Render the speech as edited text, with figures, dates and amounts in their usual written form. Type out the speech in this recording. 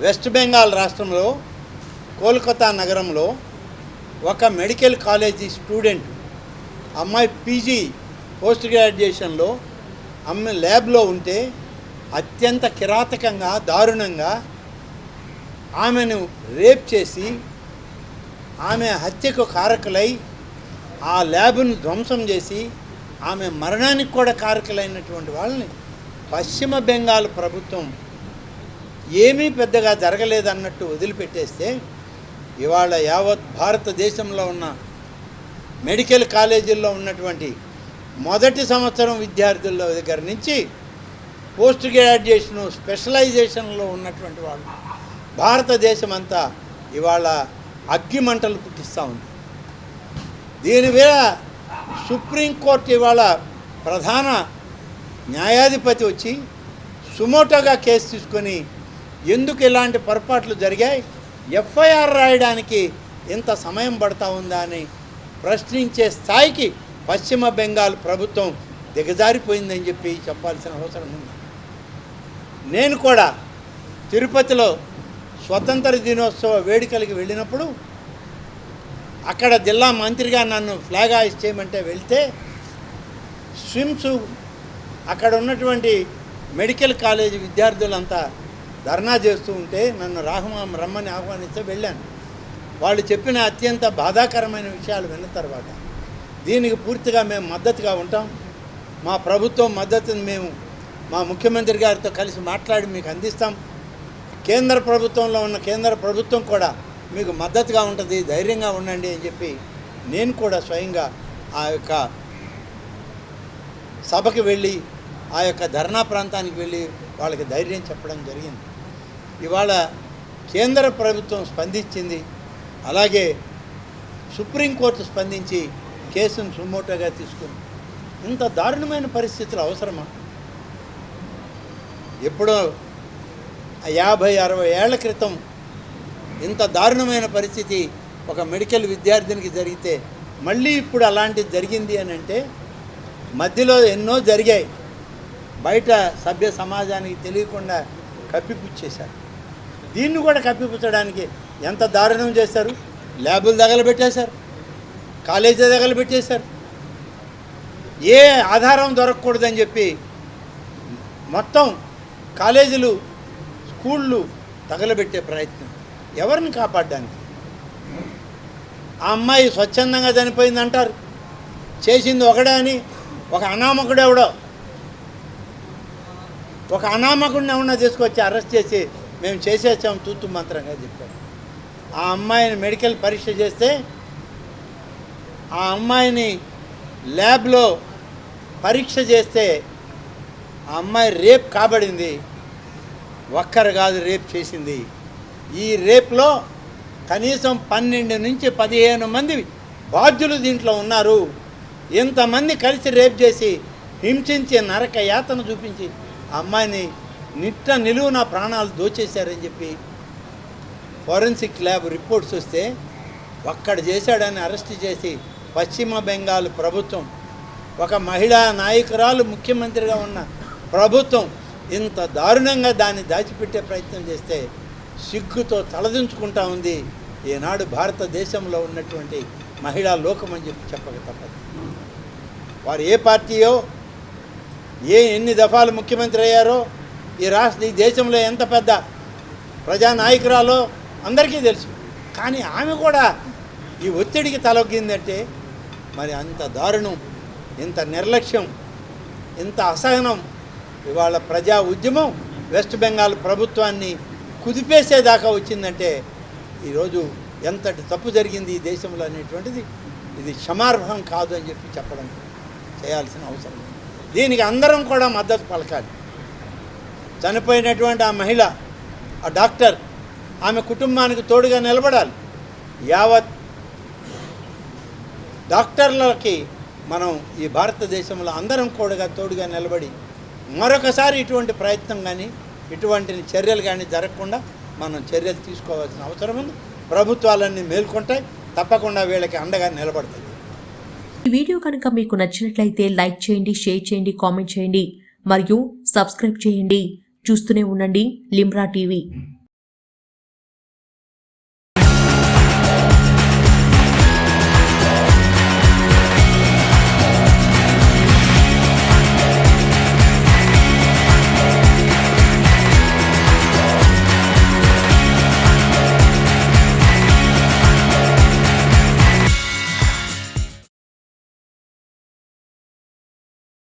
West Bengal రాష్ట్రంలో కోల్కతా నగరంలో ఒక మెడికల్ కాలేజీ స్టూడెంట్ అమ్మాయి పీజీ పోస్ట్ గ్రాడ్యుయేషన్లో ల్యాబ్లో ఉంటే అత్యంత కిరాతకంగా దారుణంగా ఆమెను రేప్ చేసి ఆమె హత్యకు కారకులై ఆ ల్యాబ్ను ధ్వంసం చేసి ఆమె మరణానికి కూడా కారకులైనటువంటి వాళ్ళని పశ్చిమ బెంగాల్ ప్రభుత్వం ఏమీ పెద్దగా జరగలేదన్నట్టు వదిలిపెట్టేస్తే ఇవాళ యావత్ భారతదేశంలో ఉన్న మెడికల్ కాలేజీల్లో ఉన్నటువంటి మొదటి సంవత్సరం విద్యార్థుల దగ్గర నుంచి పోస్ట్ గ్రాడ్యుయేషను స్పెషలైజేషన్లో ఉన్నటువంటి వాళ్ళు భారతదేశం అంతా ఇవాళ అగ్గిమంటలు పుట్టిస్తూ ఉంది. దీని మీద సుప్రీంకోర్టు ఇవాళ ప్రధాన న్యాయాధిపతి వచ్చి సుమోటోగా కేసు తీసుకొని ఎందుకు ఇలాంటి పొరపాట్లు జరిగాయి, ఎఫ్ఐఆర్ రాయడానికి ఇంత సమయం పడతా ఉందా అని ప్రశ్నించే స్థాయికి పశ్చిమ బెంగాల్ ప్రభుత్వం దిగజారిపోయిందని చెప్పి చెప్పాల్సిన అవసరం ఉంది. నేను కూడా తిరుపతిలో స్వతంత్ర దినోత్సవ వేడుకలకి వెళ్ళినప్పుడు అక్కడ జిల్లా మంత్రిగా నన్ను ఫ్లాగ్ హాయిస్ట్ చేయమంటే వెళ్తే స్విమ్స్ అక్కడ ఉన్నటువంటి మెడికల్ కాలేజీ విద్యార్థులంతా ధర్నా చేస్తూ ఉంటే నన్ను రమ్మని ఆహ్వానిస్తే వెళ్ళాను. వాళ్ళు చెప్పిన అత్యంత బాధాకరమైన విషయాలు విన్న తర్వాత దీనికి పూర్తిగా మేము మద్దతుగా ఉంటాం. మా ప్రభుత్వం మద్దతుని మేము మా ముఖ్యమంత్రి గారితో కలిసి మాట్లాడి మీకు అందిస్తాం. కేంద్ర ప్రభుత్వంలో ఉన్న కేంద్ర ప్రభుత్వం కూడా మీకు మద్దతుగా ఉంటుంది, ధైర్యంగా ఉండండి అని చెప్పి నేను కూడా స్వయంగా ఆ యొక్క సభకి వెళ్ళి ఆ యొక్క ధర్నా ప్రాంతానికి వెళ్ళి వాళ్ళకి ధైర్యం చెప్పడం జరిగింది. ఇవాళ కేంద్ర ప్రభుత్వం స్పందించింది, అలాగే సుప్రీంకోర్టు స్పందించి కేసును సుమోటోగా తీసుకుంది. ఇంత దారుణమైన పరిస్థితులు అవసరమా? ఎప్పుడో 50-60 ఏళ్ల క్రితం ఇంత దారుణమైన పరిస్థితి ఒక మెడికల్ విద్యార్థినికి జరిగితే మళ్ళీ ఇప్పుడు అలాంటిది జరిగింది అని అంటే మధ్యలో ఎన్నో జరిగాయి, బయట సభ్య సమాజానికి తెలియకుండా కప్పిపుచ్చేశారు. దీన్ని కూడా కప్పిపుచ్చడానికి ఎంత దారుణం చేశారు. ల్యాబులు తగలబెట్టేశారు, కాలేజీ తగలబెట్టేశారు. ఏ ఆధారం దొరకకూడదని చెప్పి మొత్తం కాలేజీలు స్కూళ్ళు తగలబెట్టే ప్రయత్నం. ఎవరిని కాపాడడానికి? ఆ అమ్మాయి స్వచ్ఛందంగా చనిపోయింది అంటారు, చేసింది ఒకడే అని ఒక అనామకుడు ఎవడో ఒక అనామకుడిని ఎవడన్నా తీసుకొచ్చి అరెస్ట్ చేసి మేము చేసేసాం తూతు మంత్రంగా చెప్పారు. ఆ అమ్మాయిని మెడికల్ పరీక్ష చేస్తే ఆ అమ్మాయిని ల్యాబ్లో పరీక్ష చేస్తే ఆ అమ్మాయి రేప్ కాబడింది. ఒక్కరు కాదు రేప్ చేసింది. ఈ రేప్లో కనీసం 12 నుంచి 15 మంది బాధ్యులు దీంట్లో ఉన్నారు. ఇంతమంది కలిసి రేప్ చేసి హింసించి నరక యాతన చూపించి ఆ అమ్మాయిని నిలువున ప్రాణాలు దోచేశారని చెప్పి ఫోరెన్సిక్ ల్యాబ్ రిపోర్ట్స్ వస్తే ఒక్కడ చేశాడని అరెస్ట్ చేసి పశ్చిమ బెంగాల్ ప్రభుత్వం, ఒక మహిళా నాయకురాలు ముఖ్యమంత్రిగా ఉన్న ప్రభుత్వం ఇంత దారుణంగా దాన్ని దాచిపెట్టే ప్రయత్నం చేస్తే సిగ్గుతో తలదించుకుంటా ఉంది ఈనాడు భారతదేశంలో ఉన్నటువంటి మహిళా లోకం అని చెప్పి చెప్పక తప్పదు. వారు ఏ పార్టీయో ఎన్ని దఫాలు ముఖ్యమంత్రి అయ్యారో ఈ దేశంలో ఎంత పెద్ద ప్రజానాయకురాలో అందరికీ తెలుసు. కానీ ఆమె కూడా ఈ ఒత్తిడికి తలొగ్గిందంటే మరి అంత దారుణం, ఇంత నిర్లక్ష్యం, ఇంత అసహనం. ఇవాళ ప్రజా ఉద్యమం వెస్ట్ బెంగాల్ ప్రభుత్వాన్ని కుదిపేసేదాకా వచ్చిందంటే ఈరోజు ఎంతటి తప్పు జరిగింది ఈ దేశంలో అనేటువంటిది ఇది క్షమార్హం కాదు అని చెప్పి చెప్పడం చేయాల్సిన అవసరం. దీనికి అందరం కూడా మద్దతు పలకాలి. చనిపోయినటువంటి ఆ మహిళ, ఆ డాక్టర్, ఆమె కుటుంబానికి తోడుగా నిలబడాలి. యావత్ డాక్టర్లకి మనం ఈ భారతదేశంలో అందరం కూడా తోడుగా నిలబడి మరొకసారి ఇటువంటి ప్రయత్నం కానీ ఇటువంటి చర్యలు కానీ జరగకుండా మనం చర్యలు తీసుకోవాల్సిన అవసరం ఉంది. ప్రభుత్వాలన్నీ మేల్కొంటాయి, తప్పకుండా వీళ్ళకి అండగా నిలబడతాయి. ఈ వీడియో కనుక మీకు నచ్చినట్లయితే లైక్ చేయండి, షేర్ చేయండి, కామెంట్ చేయండి మరియు సబ్స్క్రైబ్ చేయండి. చూస్తూనే ఉండండి లిమ్రా టీవీ.